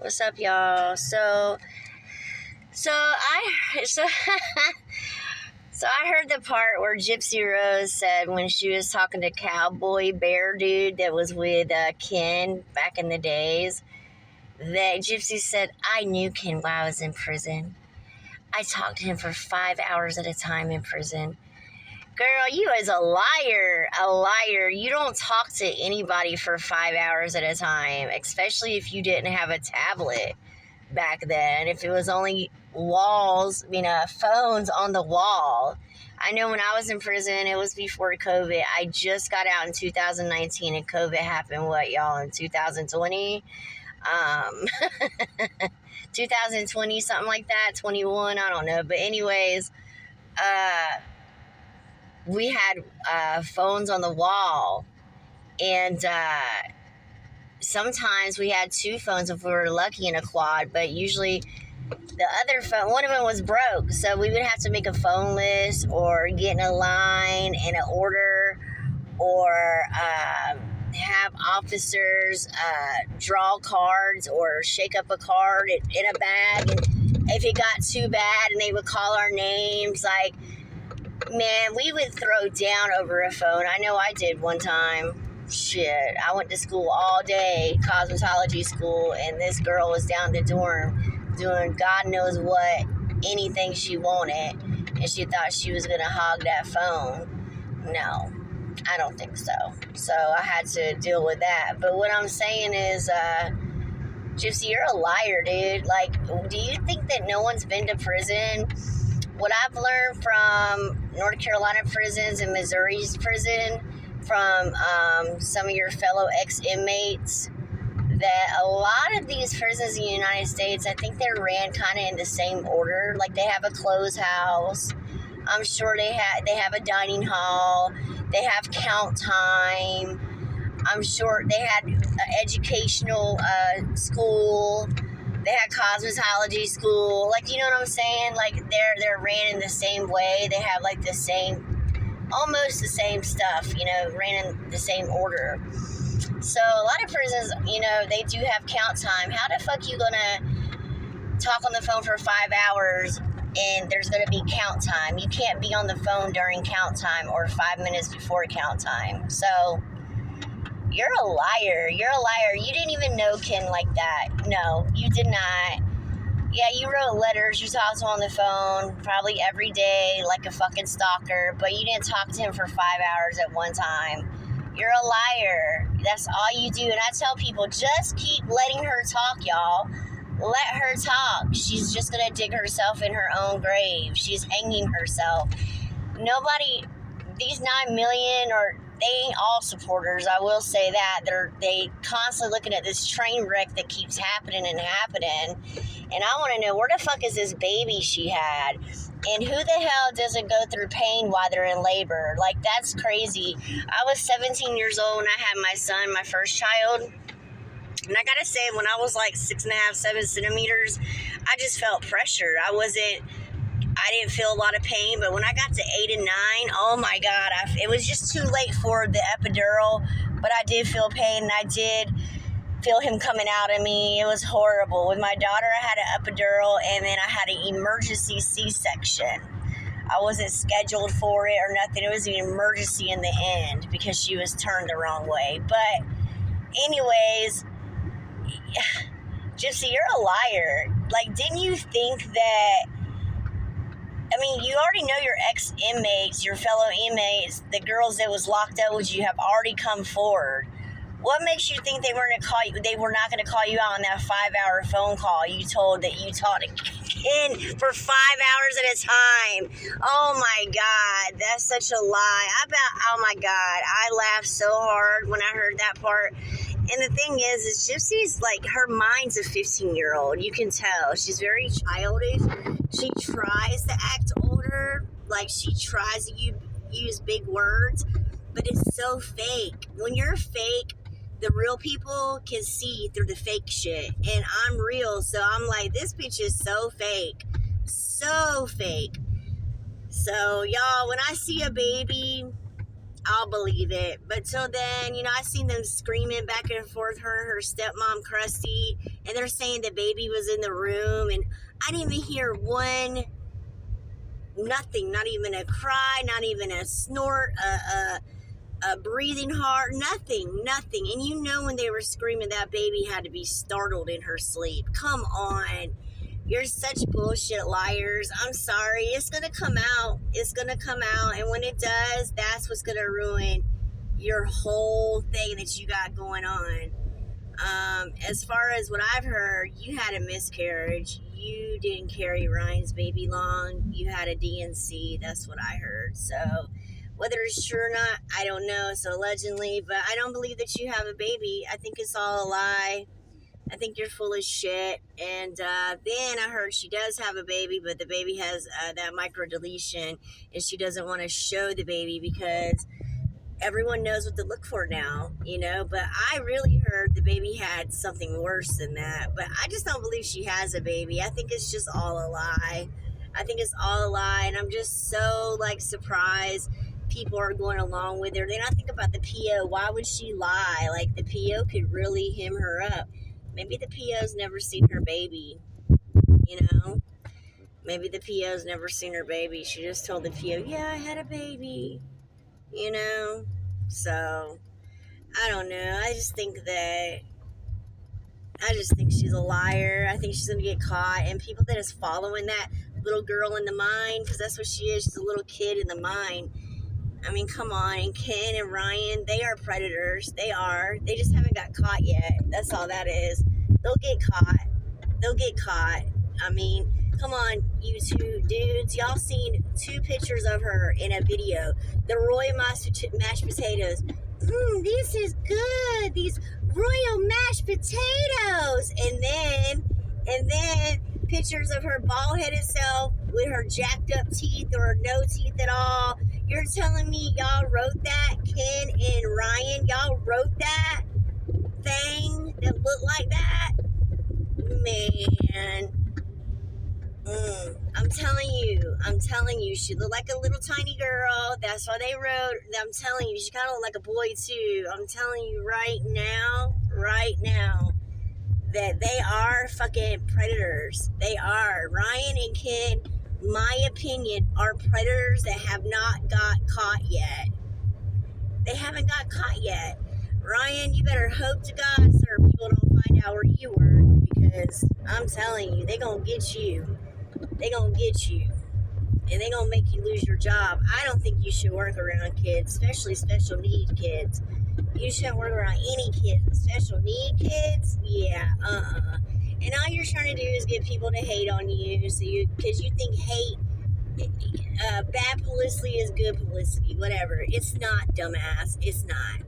What's up, y'all? So I heard the part where Gypsy Rose said when she was talking to Cowboy Bear dude that was with Ken back in the days, that Gypsy said, I knew Ken while I was in prison. I talked to him for 5 hours at a time in prison. Girl, you is a liar. A liar. You don't talk to anybody for 5 hours at a time, especially if you didn't have a tablet back then. If it was only walls, phones on the wall. I know when I was in prison, it was before COVID. I just got out in 2019 and COVID happened, y'all, in 2020? 2020, something like that, 21, I don't know. But anyways, we had phones on the wall, and sometimes we had two phones if we were lucky in a quad, but usually the other phone, one of them was broke, so we would have to make a phone list or get in a line in an order, or have officers draw cards or shake up a card in a bag, and if it got too bad and they would call our names, like, man, we would throw down over a phone. I know I did one time. Shit, I went to school all day, cosmetology school, and this girl was down the dorm doing God knows what, anything she wanted, and she thought she was going to hog that phone. No, I don't think so. So I had to deal with that. But what I'm saying is, Gypsy, you're a liar, dude. Like, do you think that no one's been to prison? What I've learned from North Carolina prisons and Missouri's prison, from some of your fellow ex-inmates, that a lot of these prisons in the United States, I think they're ran kind of in the same order. Like, they have a clothes house. I'm sure they have a dining hall. They have count time. I'm sure they had educational school. They had cosmetology school. Like, you know what I'm saying? Like, they're ran in the same way. They have, like, the same, almost the same stuff, ran in the same order. So a lot of prisons, they do have count time. How the fuck you gonna talk on the phone for 5 hours and there's gonna be count time? You can't be on the phone during count time or 5 minutes before count time. So you're a liar. You're a liar. You didn't even know Ken like that. No, you did not. Yeah, you wrote letters. You talked to him on the phone probably every day like a fucking stalker, but you didn't talk to him for 5 hours at one time. You're a liar. That's all you do. And I tell people, just keep letting her talk, y'all. Let her talk. She's just going to dig herself in her own grave. She's hanging herself. Nobody, these 9 million, or they ain't all supporters, I will say that. They constantly looking at this train wreck that keeps happening and happening. And I want to know, where the fuck is this baby she had? And who the hell doesn't go through pain while they're in labor? Like, that's crazy. I was 17 years old when I had my son, my first child. And I gotta say, when I was like 6.5, 7 centimeters, I just felt pressure. I didn't feel a lot of pain, but when I got to 8 and 9, oh my God, it was just too late for the epidural, but I did feel pain, and I did feel him coming out of me. It was horrible. With my daughter, I had an epidural, and then I had an emergency C-section. I wasn't scheduled for it or nothing. It was an emergency in the end because she was turned the wrong way. But anyways, Gypsy, you're a liar. Like, didn't you think that, you already know your ex-inmates, your fellow inmates, the girls that was locked up with you have already come forward. What makes you think they were not going to call you out on that 5-hour phone call you told that you talked to Ken for 5 hours at a time? Oh my God, that's such a lie. Oh my God, I laughed so hard when I heard that part. And the thing is Gypsy's like, her mind's a 15-year-old. You can tell. She's very childish. She tries to act older. Like, she tries to use big words. But it's so fake. When you're fake, the real people can see through the fake shit. And I'm real. So I'm like, this bitch is so fake. So fake. So, y'all, when I see a baby I'll believe it. But till then, I seen them screaming back and forth, her and her stepmom, Krusty, and they're saying the baby was in the room, and I didn't even hear nothing, not even a cry, not even a snort, a breathing hard, nothing. And when they were screaming, that baby had to be startled in her sleep. Come on. You're such bullshit liars. I'm sorry. It's going to come out. And when it does, that's what's going to ruin your whole thing that you got going on. As far as what I've heard, you had a miscarriage. You didn't carry Ryan's baby long. You had a DNC. That's what I heard. So whether it's true or not, I don't know. So allegedly, but I don't believe that you have a baby. I think it's all a lie. I think you're full of shit. And then I heard she does have a baby, but the baby has that micro deletion, and she doesn't want to show the baby because everyone knows what to look for now, But I really heard the baby had something worse than that. But I just don't believe she has a baby. I think it's just all a lie. And I'm just so, surprised people are going along with her. Then I think about the PO. Why would she lie? Like, the PO could really hem her up. Maybe the PO's never seen her baby, Maybe the PO's never seen her baby. She just told the PO, yeah, I had a baby, So, I don't know. I just think she's a liar. I think she's going to get caught. And people that is following that little girl in the mine, because that's what she is. She's a little kid in the mine. I mean, come on. And Ken and Ryan, they are predators. They are. They just haven't got caught yet. That's all that is. They'll get caught. I mean, come on, you two dudes. Y'all seen 2 pictures of her in a video. The royal mashed potatoes. This is good. These royal mashed potatoes. And then pictures of her bald-headed self with her jacked up teeth or no teeth at all. You're telling me y'all wrote that? Ken and Ryan, y'all wrote that thing that looked like that? Man. I'm telling you, she looked like a little tiny girl. That's why they wrote. I'm telling you, she kind of looked like a boy too. I'm telling you right now, that they are fucking predators. They are. Ryan and Ken, my opinion, are predators that have not got caught yet. They haven't got caught yet. Ryan, you better hope to God, sir, people don't find out where you work, because I'm telling you, they gonna get you. And they gonna make you lose your job. I don't think you should work around kids, especially special need kids. You shouldn't work around any kids. Special need kids? Yeah, And all you're trying to do is get people to hate on you, because you think hate, bad publicity is good publicity. Whatever. It's not, dumbass. It's not.